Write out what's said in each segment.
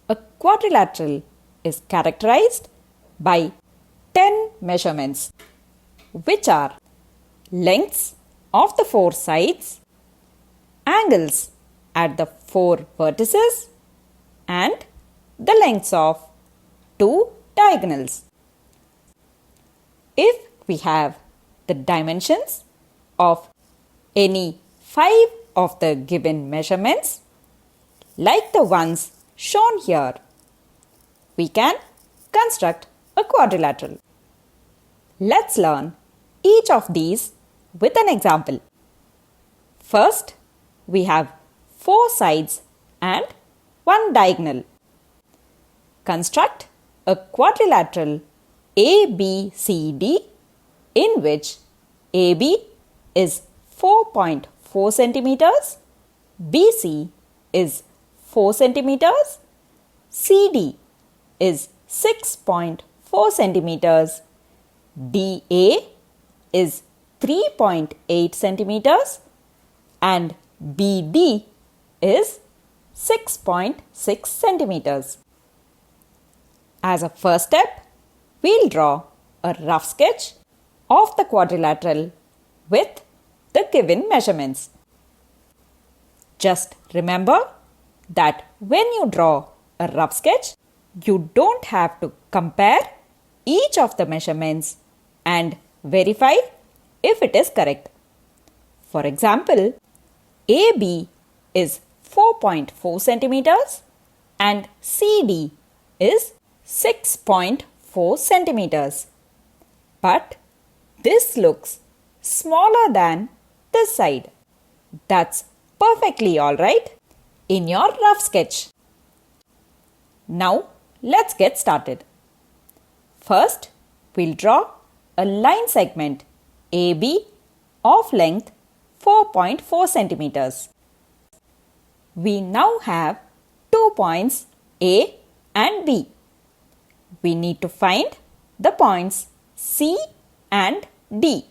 A quadrilateral is characterized by 10 measurements, which are lengths of the 4 sides, angles at the 4 vertices, and the lengths of 2 diagonals. If we have the dimensions of any 5 of the given measurements, like the ones shown here, we can construct a quadrilateral. Let's learn each of these with an example. First, we have 4 sides and 1 diagonal. Construct a quadrilateral ABCD in which AB is 4.4 centimeters, BC is 4 centimeters, CD is 6.4 centimeters, DA is 3.8 centimeters, and BD is 6.6 centimeters. As a first step, we'll draw a rough sketch of the quadrilateral with the given measurements. Just remember that when you draw a rough sketch, you don't have to compare each of the measurements and verify if it is correct. For example, AB is 4.4 centimeters and CD is 6.4 centimeters. But this looks smaller than this side. That's perfectly alright in your rough sketch. Now let's get started. First, we'll draw a line segment AB of length 4.4 centimeters. We now have 2 points A and B. We need to find the points C and D.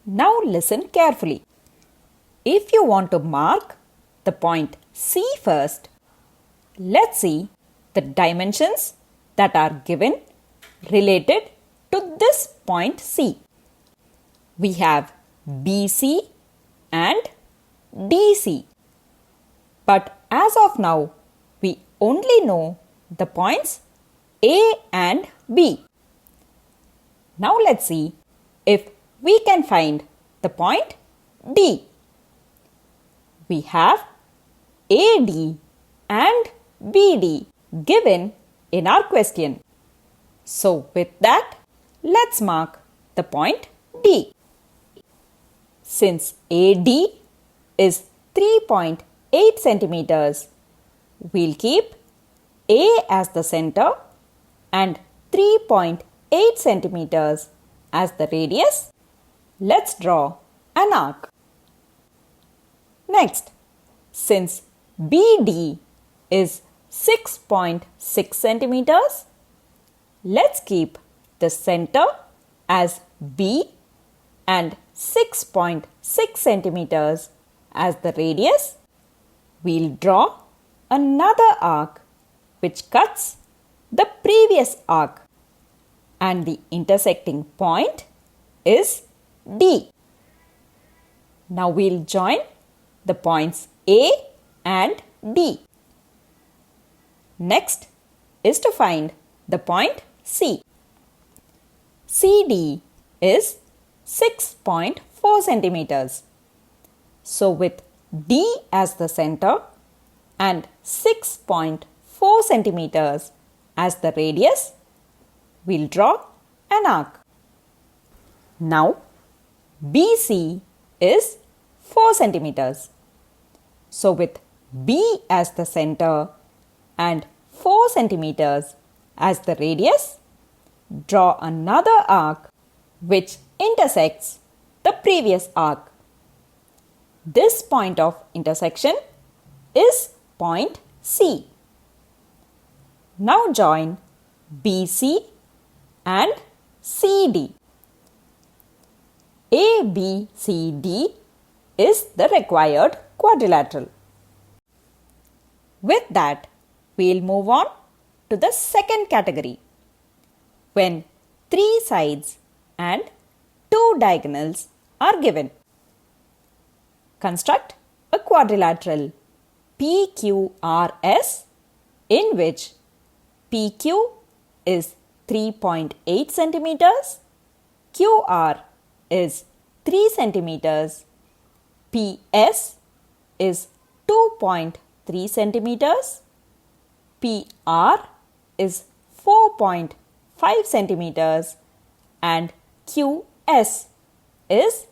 Now listen carefully. If you want to mark the point C first, let's see the dimensions that are given related to this point C. We have BC and DC. But as of now, we only know the points A and B. Now let's see if we can find the point D. We have AD and BD given in our question. So with that, let's mark the point D. Since AD is 3.8 centimeters, we'll keep A as the center and 3.8 centimeters as the radius. Let's draw an arc. Next, since BD is 6.6 centimeters, let's keep the center as B and 6.6 centimeters as the radius. We'll draw another arc which cuts the previous arc, and the intersecting point is D. Now we'll join the points A and D. Next is to find the point C. CD is 6.4 centimeters. So with D as the center and 6.4 centimeters as the radius, we'll draw an arc. Now BC is 4 centimeters. So with B as the center and 4 centimeters as the radius, draw another arc which intersects the previous arc. This point of intersection is point C. Now join BC and CD. ABCD is the required quadrilateral. With that, we'll move on to the second category. When 3 sides and 2 diagonals are given. Construct a quadrilateral PQRS in which PQ is 3.8 centimeters, QR is 3 centimeters, PS is 2.3 centimeters, PR is 4.5 centimeters and QS is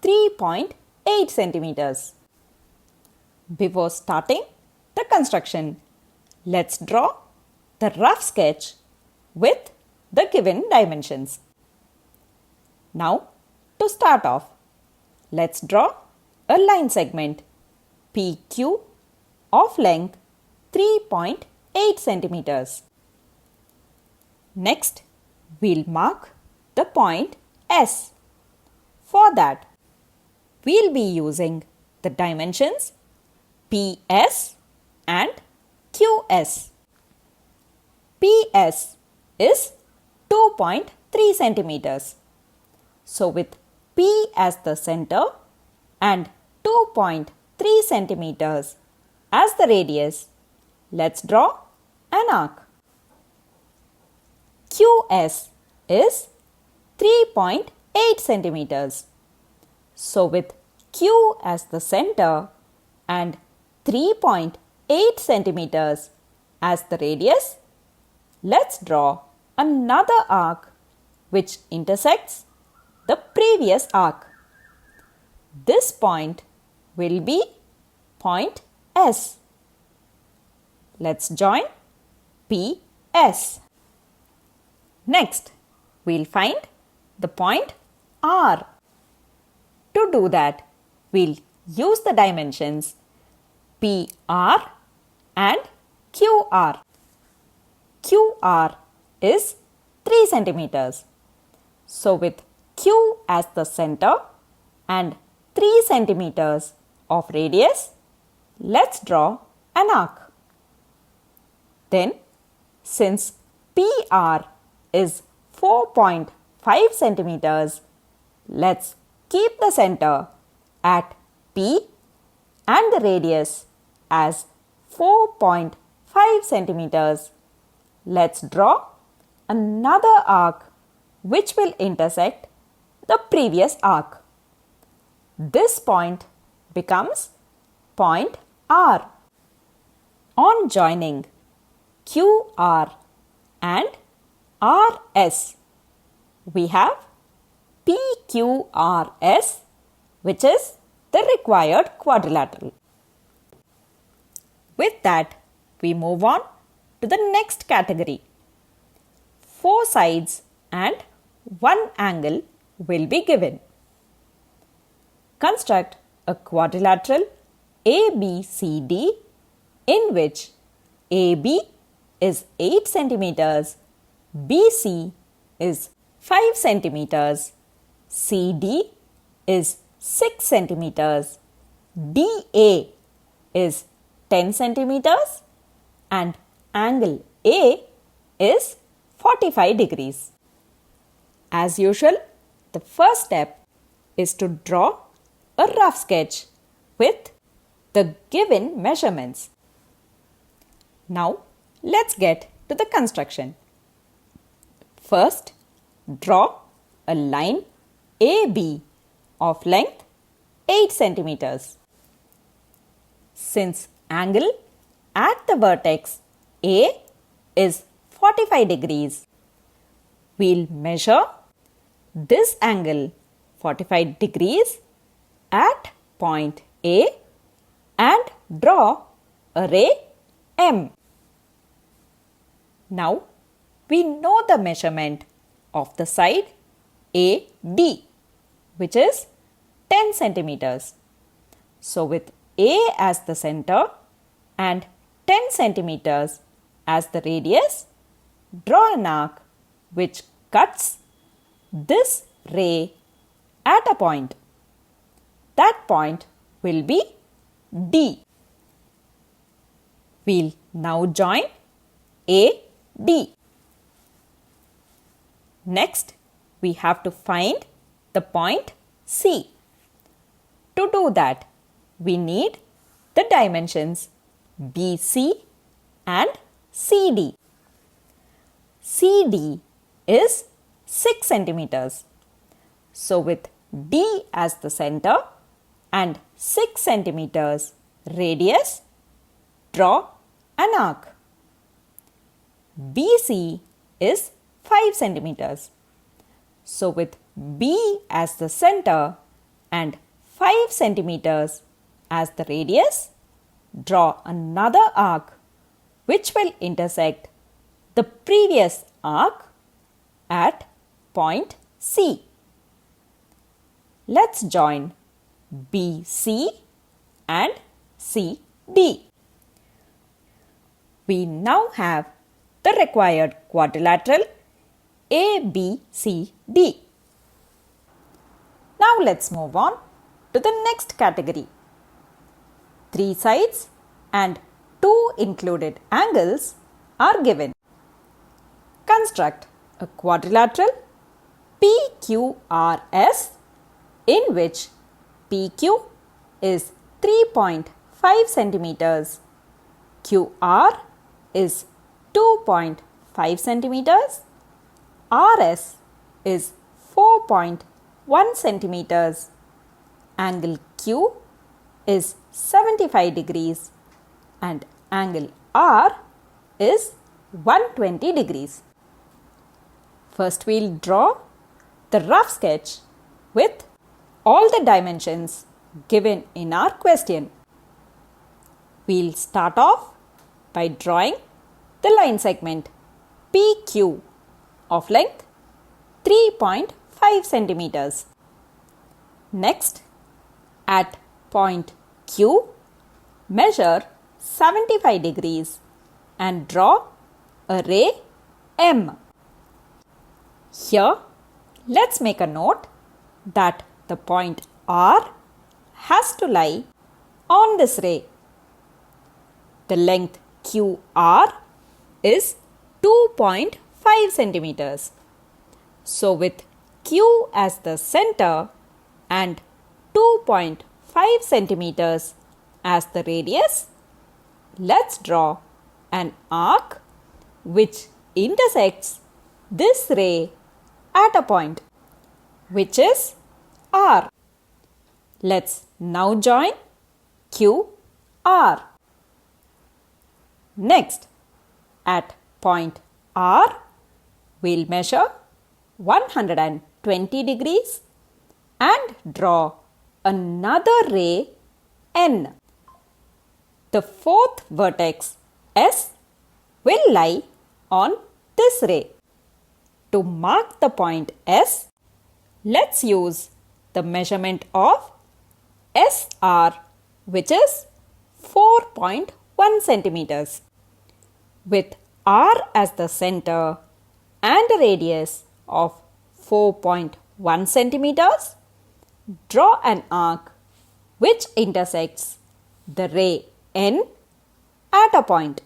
3.8 centimeters. Before starting the construction, let's draw the rough sketch with the given dimensions. Now, to start off, let's draw a line segment PQ of length 3.8 centimeters. Next, we'll mark the point S. For that, we'll be using the dimensions PS and QS. PS is 2.3 centimeters. So with P as the center and 2.3 centimeters as the radius, let's draw an arc. QS is 3.8 centimeters. So with Q as the center and 3.8 centimeters as the radius, let's draw another arc which intersects the previous arc. This point will be point S. Let's join PS. Next, we'll find the point R. To do that, we'll use the dimensions PR and QR. QR is 3 centimeters. So with Q as the center and 3 centimeters of radius, let's draw an arc. Then, since PR is 4.5 centimeters, let's keep the center at P and the radius as 4.5 centimeters. Let's draw another arc which will intersect the previous arc. This point becomes point R. On joining QR and RS, we have PQRS, which is the required quadrilateral. With that, we move on to the next category. 4 sides and 1 angle will be given. Construct a quadrilateral ABCD in which AB is 8 centimeters, BC is 5 centimeters, CD is 6 centimeters, DA is 10 centimeters and angle A is 45 degrees. As usual, the first step is to draw a rough sketch with the given measurements. Now, let's get to the construction. First, draw a line AB of length 8 centimeters. Since angle at the vertex A is 45 degrees, we'll measure this angle 45 degrees at point A and draw a ray M. Now, we know the measurement of the side AD, which is 10 centimeters. So, with A as the center and 10 centimeters as the radius, draw an arc which cuts this ray at a point. That point will be D. We'll now join AD. Next, we have to find the point C. To do that, we need the dimensions BC and CD. CD is 6 centimeters. So with D as the center and 6 centimeters radius, draw an arc. BC is 5 centimeters. So with B as the center and 5 centimeters as the radius, draw another arc which will intersect the previous arc at point C. Let's join BC and CD. We now have the required quadrilateral ABCD. Now let's move on to the next category. 3 sides and 2 included angles are given. Construct a quadrilateral PQRS in which PQ is 3.5 centimeters, QR is 2.5 centimeters, RS is 4.1 centimeters, angle Q is 75 degrees and angle R is 120 degrees. First we'll draw the rough sketch with all the dimensions given in our question. We'll start off by drawing the line segment PQ of length 3.5 centimeters. Next, at point Q, measure 75 degrees and draw a ray M. Here, let's make a note that the point R has to lie on this ray. The length QR is 2.5 centimeters. So with Q as the center and 2.5 centimeters as the radius, let's draw an arc which intersects this ray at a point, which is R. Let's now join QR. Next, at point R, we'll measure 120 degrees and draw another ray N. The fourth vertex S will lie on this ray. To mark the point S, let's use the measurement of SR, which is 4.1 centimeters. With R as the center and a radius of 4.1 centimeters, draw an arc which intersects the ray N at a point.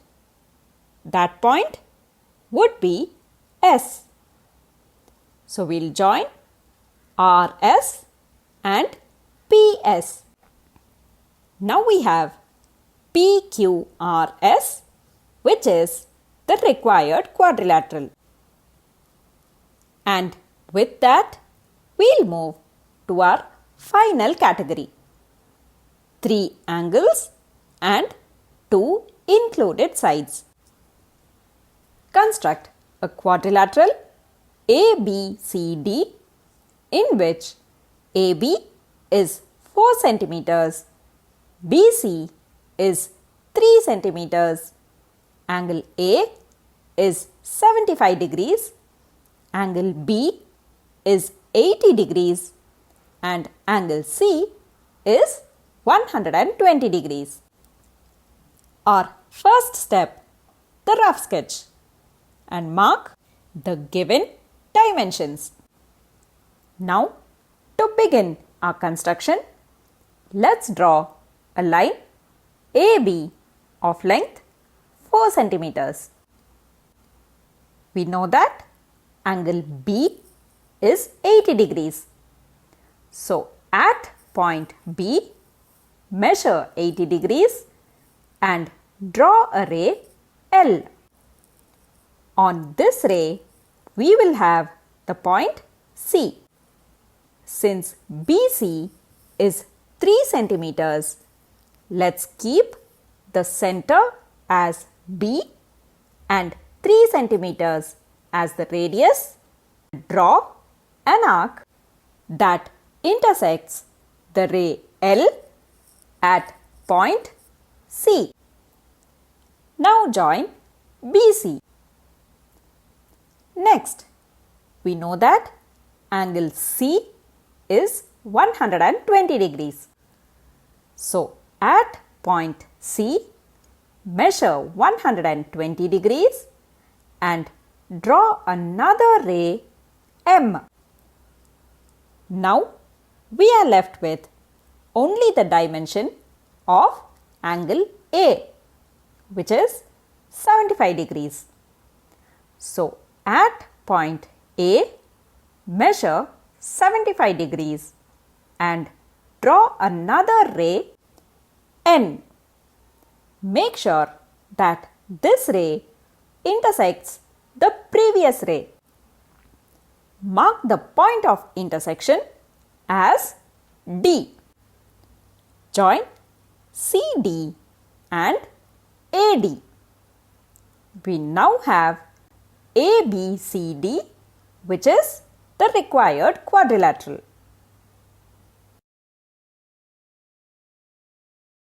That point would be S. So we'll join RS and PS. Now we have PQRS, which is the required quadrilateral. And with that, we'll move to our final category. 3 angles and 2 included sides. Construct a quadrilateral ABCD in which AB is 4 centimeters, BC is 3 centimeters, angle A is 75 degrees, angle B is 80 degrees and angle C is 120 degrees. Our first step, the rough sketch, and mark the given dimensions. Now, to begin our construction, let's draw a line AB of length 4 centimeters. We know that angle B is 80 degrees. So at point B, measure 80 degrees and draw a ray L. On this ray, we will have the point C. Since BC is 3 centimeters, let's keep the center as B and 3 centimeters as the radius. Draw an arc that intersects the ray L at point C. Now join BC. Next, we know that angle C is 120 degrees. So at point C, measure 120 degrees and draw another ray M. Now we are left with only the dimension of angle A, which is 75 degrees. So at point A, measure 75 degrees and draw another ray N. Make sure that this ray intersects the previous ray. Mark the point of intersection as D. Join CD and AD. We now have ABCD, which is the required quadrilateral.